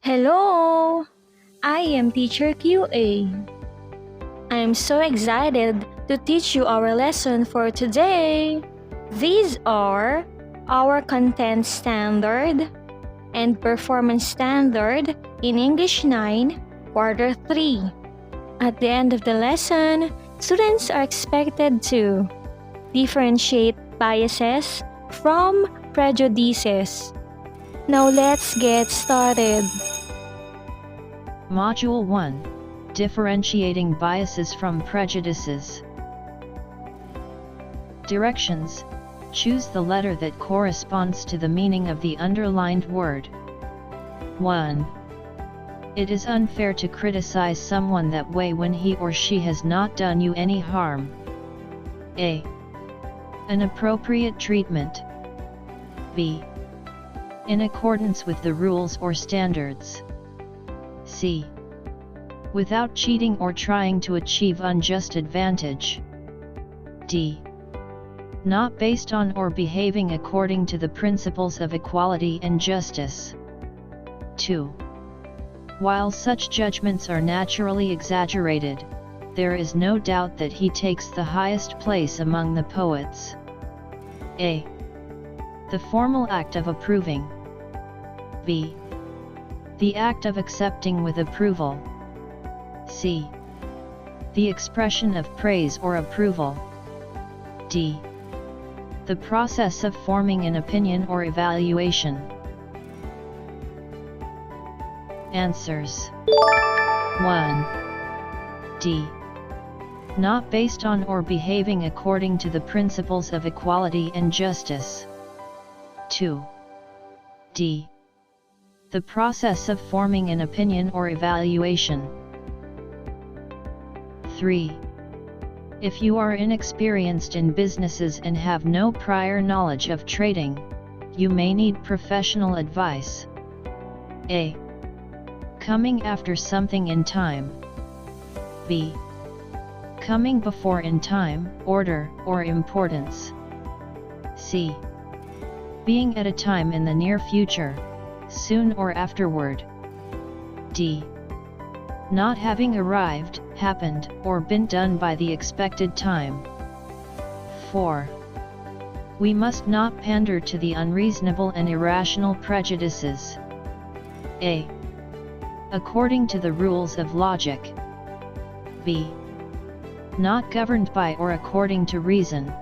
Hello! I am Teacher QA. I am so excited to teach you our lesson for today. These are our content standard and performance standard in English 9, Quarter 3. At the end of the lesson, students are expected to differentiate biases from prejudices. Now let's get started. Module 1. Differentiating biases from prejudices. Directions. Choose the letter that corresponds to the meaning of the underlined word. 1. It is unfair to criticize someone that way when he or she has not done you any harm. A. An appropriate treatment. B. In accordance with the rules or standards. C. Without cheating or trying to achieve unjust advantage. D. Not based on or behaving according to the principles of equality and justice. 2. While such judgments are naturally exaggerated, there is no doubt that he takes the highest place among the poets. A. The formal act of approving. B. The act of accepting with approval. C. The expression of praise or approval. D. The process of forming an opinion or evaluation. Answers. 1. D. Not based on or behaving according to the principles of equality and justice. 2. D. The process of forming an opinion or evaluation. 3. If you are inexperienced in businesses and have no prior knowledge of trading, you may need professional advice. A. Coming after something in time. B. Coming before in time, order, or importance. C. Being at a time in the near future, soon or afterward. D. Not having arrived, happened, or been done by the expected time. 4. We must not pander to the unreasonable and irrational prejudices. A. According to the rules of logic. B. Not governed by or according to reason.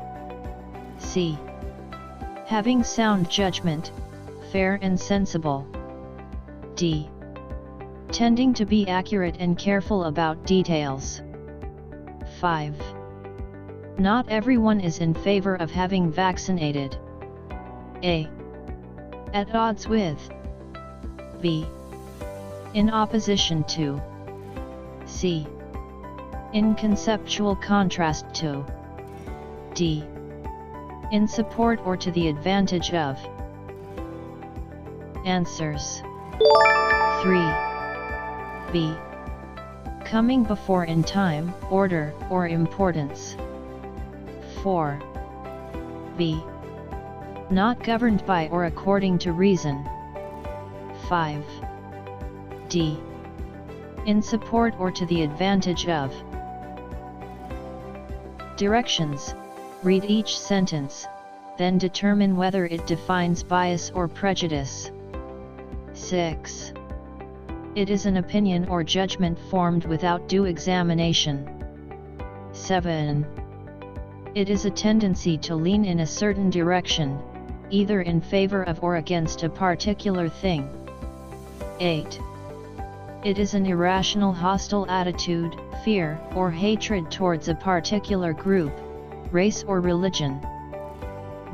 C. Having sound judgment, fair and sensible. D. Tending to be accurate and careful about details. 5. Not everyone is in favor of having vaccinated. A. At odds with. B. In opposition to. C. In conceptual contrast to. D. In support or to the advantage of. Answers. 3. B. Coming before in time, order, or importance. 4. B. Not governed by or according to reason. 5. D. In support or to the advantage of. Directions. Read each sentence, then determine whether it defines bias or prejudice. 6. It is an opinion or judgment formed without due examination. 7. It is a tendency to lean in a certain direction, either in favor of or against a particular thing. 8. It is an irrational hostile attitude, fear, or hatred towards a particular group, race or religion.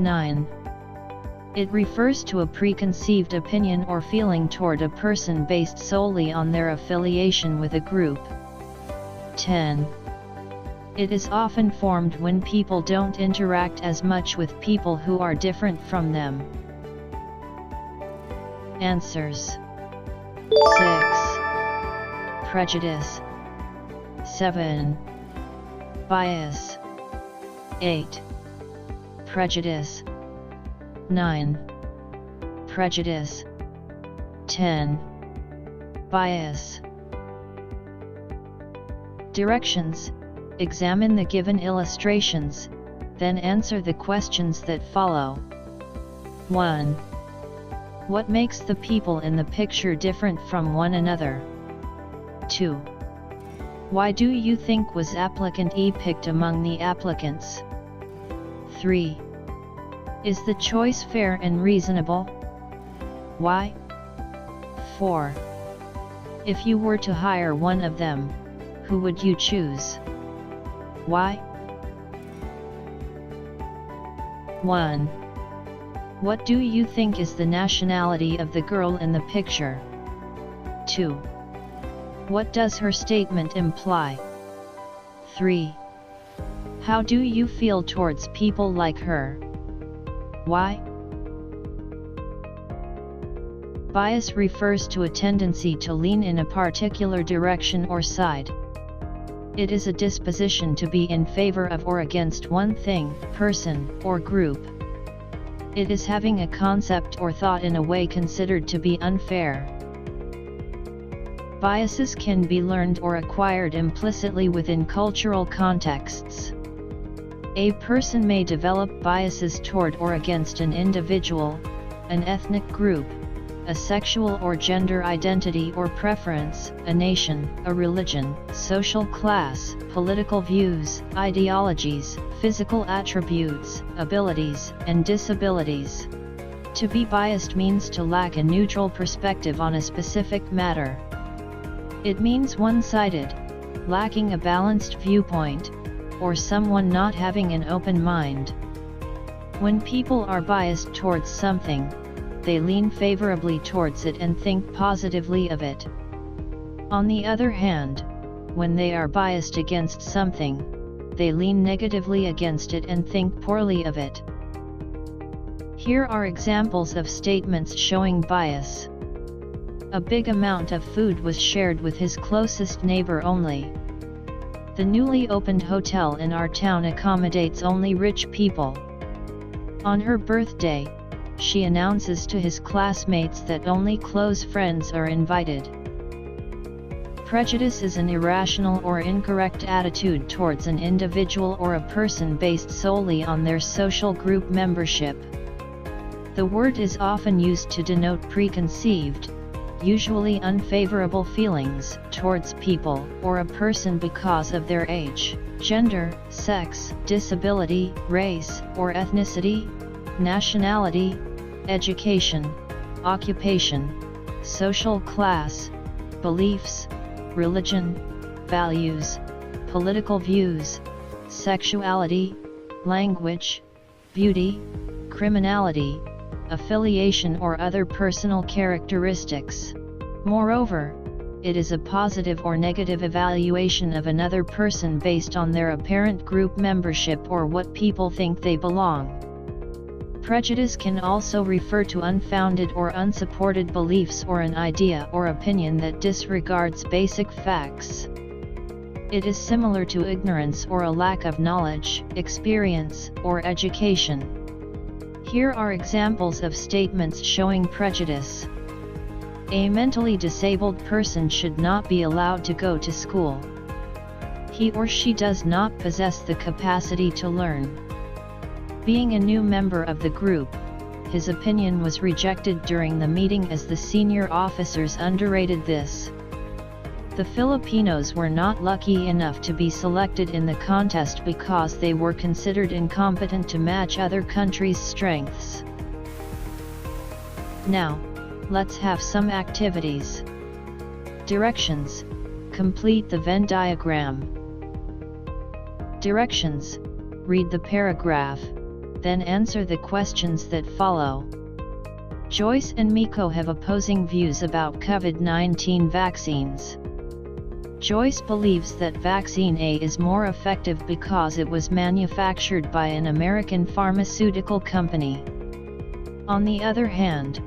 9. It refers to a preconceived opinion or feeling toward a person based solely on their affiliation with a group. 10. It is often formed when people don't interact as much with people who are different from them. Answers. 6. Prejudice. 7. Bias. 8. Prejudice. 9. Prejudice. 10. Bias. Directions: examine the given illustrations, then answer the questions that follow. 1. What makes the people in the picture different from one another? 2. Why do you think was applicant E picked among the applicants? 3. Is the choice fair and reasonable? Why? 4. If you were to hire one of them, who would you choose? Why? 1. What do you think is the nationality of the girl in the picture? 2. What does her statement imply? 3. How do you feel towards people like her? Why? Bias refers to a tendency to lean in a particular direction or side. It is a disposition to be in favor of or against one thing, person, or group. It is having a concept or thought in a way considered to be unfair. Biases can be learned or acquired implicitly within cultural contexts. A person may develop biases toward or against an individual, an ethnic group, a sexual or gender identity or preference, a nation, a religion, social class, political views, ideologies, physical attributes, abilities, and disabilities. To be biased means to lack a neutral perspective on a specific matter. It means one-sided, lacking a balanced viewpoint, or someone not having an open mind. When people are biased towards something, they lean favorably towards it and think positively of it. On the other hand, when they are biased against something, they lean negatively against it and think poorly of it. Here are examples of statements showing bias. A big amount of food was shared with his closest neighbor only. The newly opened hotel in our town accommodates only rich people. On her birthday, she announces to his classmates that only close friends are invited. Prejudice is an irrational or incorrect attitude towards an individual or a person based solely on their social group membership. The word is often used to denote preconceived, usually unfavorable feelings towards people or a person because of their age, gender, sex, disability, race or ethnicity, nationality, education, occupation, social class, beliefs, religion, values, political views, sexuality, language, beauty, criminality, affiliation or other personal characteristics. Moreover, it is a positive or negative evaluation of another person based on their apparent group membership or what people think they belong. Prejudice can also refer to unfounded or unsupported beliefs or an idea or opinion that disregards basic facts. It is similar to ignorance or a lack of knowledge, experience, or education. Here are examples of statements showing prejudice. A mentally disabled person should not be allowed to go to school. He or she does not possess the capacity to learn. Being a new member of the group, his opinion was rejected during the meeting as the senior officers underrated this. The Filipinos were not lucky enough to be selected in the contest because they were considered incompetent to match other countries' strengths. Now, let's have some activities. Directions: complete the Venn diagram. Directions: read the paragraph, then answer the questions that follow. Joyce and Miko have opposing views about COVID-19 vaccines. Joyce believes that vaccine A is more effective because it was manufactured by an American pharmaceutical company. On the other hand,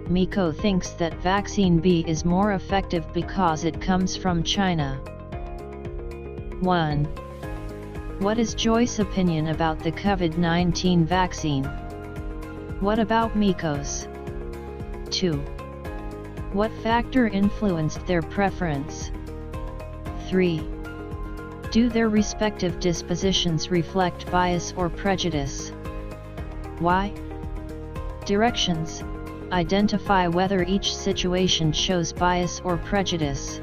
Miko thinks that vaccine B is more effective because it comes from China. 1. What is Joyce's opinion about the COVID-19 vaccine? What about Miko's? 2. What factor influenced their preference? 3. Do their respective dispositions reflect bias or prejudice? Why? Directions. Identify whether each situation shows bias or prejudice.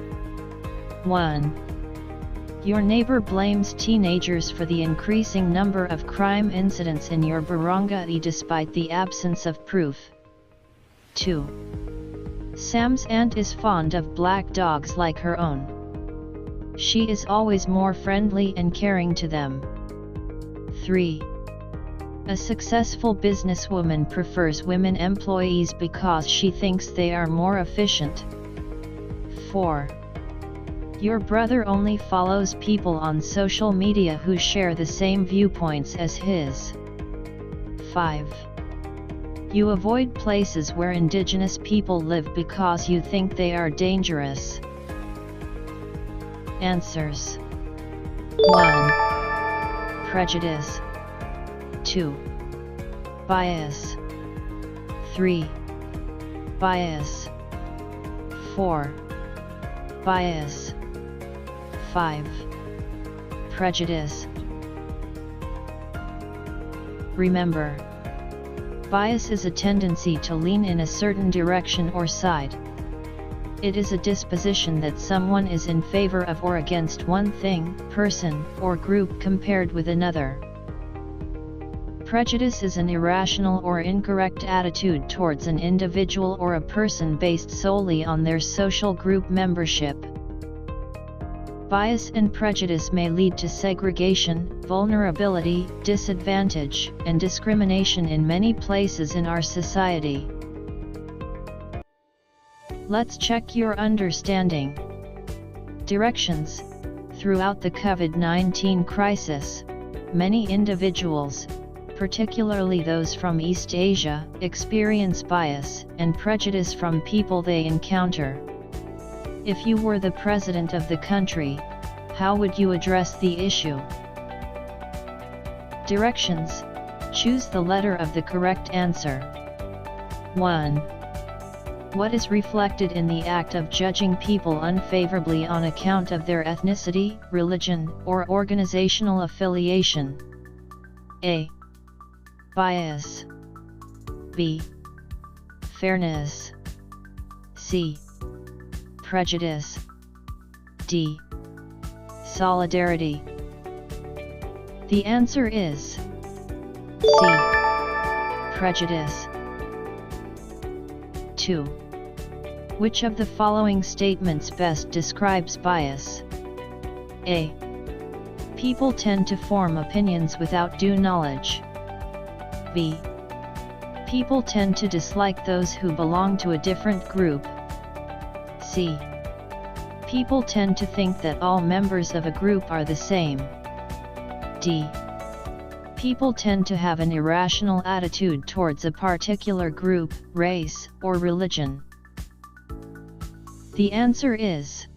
1. Your neighbor blames teenagers for the increasing number of crime incidents in your barangay despite the absence of proof. 2. Sam's aunt is fond of black dogs like her own. She is always more friendly and caring to them. 3. A successful businesswoman prefers women employees because she thinks they are more efficient. 4. Your brother only follows people on social media who share the same viewpoints as his. 5. You avoid places where indigenous people live because you think they are dangerous. Answers. 1. Prejudice. 2. Bias. 3. Bias. 4. Bias. 5. Prejudice. Remember, bias is a tendency to lean in a certain direction or side. It is a disposition that someone is in favor of or against one thing, person, or group compared with another. Prejudice is an irrational or incorrect attitude towards an individual or a person based solely on their social group membership. Bias and prejudice may lead to segregation, vulnerability, disadvantage, and discrimination in many places in our society. Let's check your understanding. Directions. Throughout the COVID-19 crisis, many individuals, particularly those from East Asia, experience bias and prejudice from people they encounter. If you were the president of the country, how would you address the issue? Directions. Choose the letter of the correct answer. 1. What is reflected in the act of judging people unfavorably on account of their ethnicity, religion, or organizational affiliation? A. Bias. B. Fairness. C. Prejudice. D. Solidarity. The answer is C. Prejudice. 2. Which of the following statements best describes bias? A. People tend to form opinions without due knowledge. B. People tend to dislike those who belong to a different group. C. People tend to think that all members of a group are the same. D. People tend to have an irrational attitude towards a particular group, race, or religion. The answer is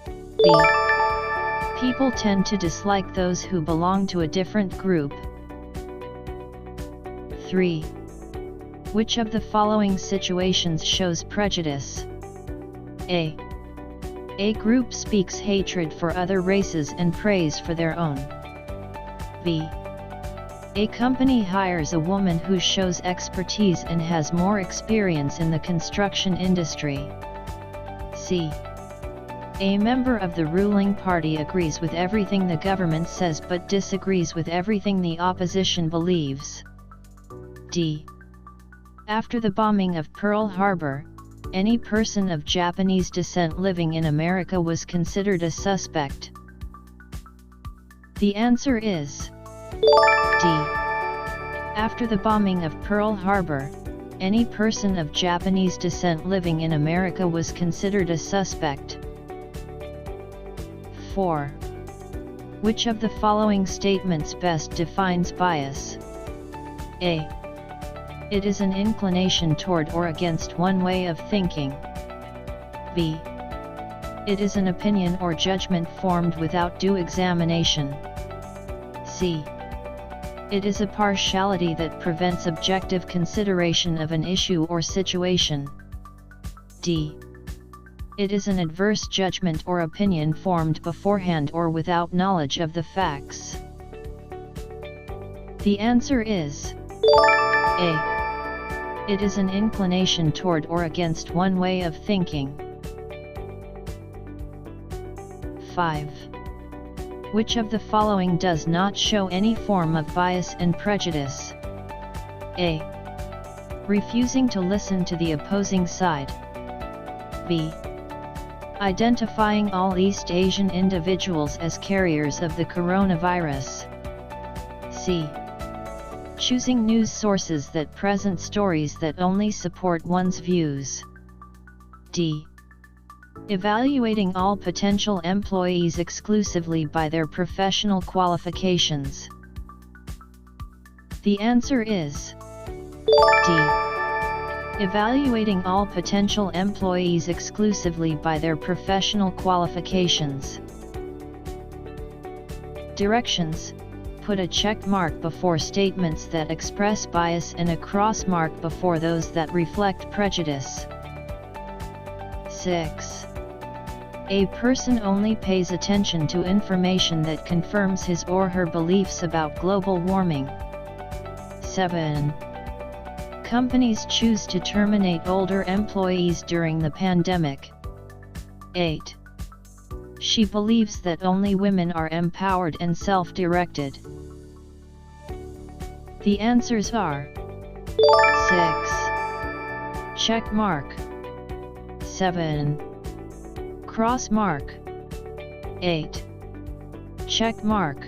B. People tend to dislike those who belong to a different group. 3. Which of the following situations shows prejudice? A. A group speaks hatred for other races and praise for their own. B. A company hires a woman who shows expertise and has more experience in the construction industry. C. A member of the ruling party agrees with everything the government says but disagrees with everything the opposition believes. D. After the bombing of Pearl Harbor, any person of Japanese descent living in America was considered a suspect. The answer is D. After the bombing of Pearl Harbor, any person of Japanese descent living in America was considered a suspect. 4. Which of the following statements best defines bias? A. It is an inclination toward or against one way of thinking. B. It is an opinion or judgment formed without due examination. C. It is a partiality that prevents objective consideration of an issue or situation. D. It is an adverse judgment or opinion formed beforehand or without knowledge of the facts. The answer is A. It is an inclination toward or against one way of thinking. 5. Which of the following does not show any form of bias and prejudice? A. Refusing to listen to the opposing side. B. Identifying all East Asian individuals as carriers of the coronavirus. C. Choosing news sources that present stories that only support one's views. D. Evaluating all potential employees exclusively by their professional qualifications. The answer is D. Evaluating all potential employees exclusively by their professional qualifications. Directions: put a check mark before statements that express bias and a cross mark before those that reflect prejudice. 6. A person only pays attention to information that confirms his or her beliefs about global warming. 7. Companies choose to terminate older employees during the pandemic. 8. She believes that only women are empowered and self-directed. The answers are 6. Check mark. 7. Cross mark. 8. Check mark.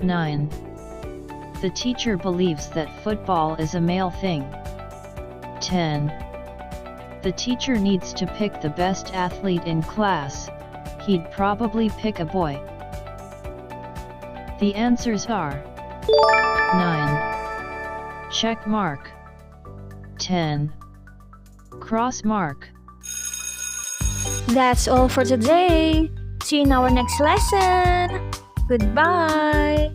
9. The teacher believes that football is a male thing. 10. The teacher needs to pick the best athlete in class, he'd probably pick a boy. The answers are 9. Check mark. 10. Cross mark. That's all for today. See you in our next lesson. Goodbye.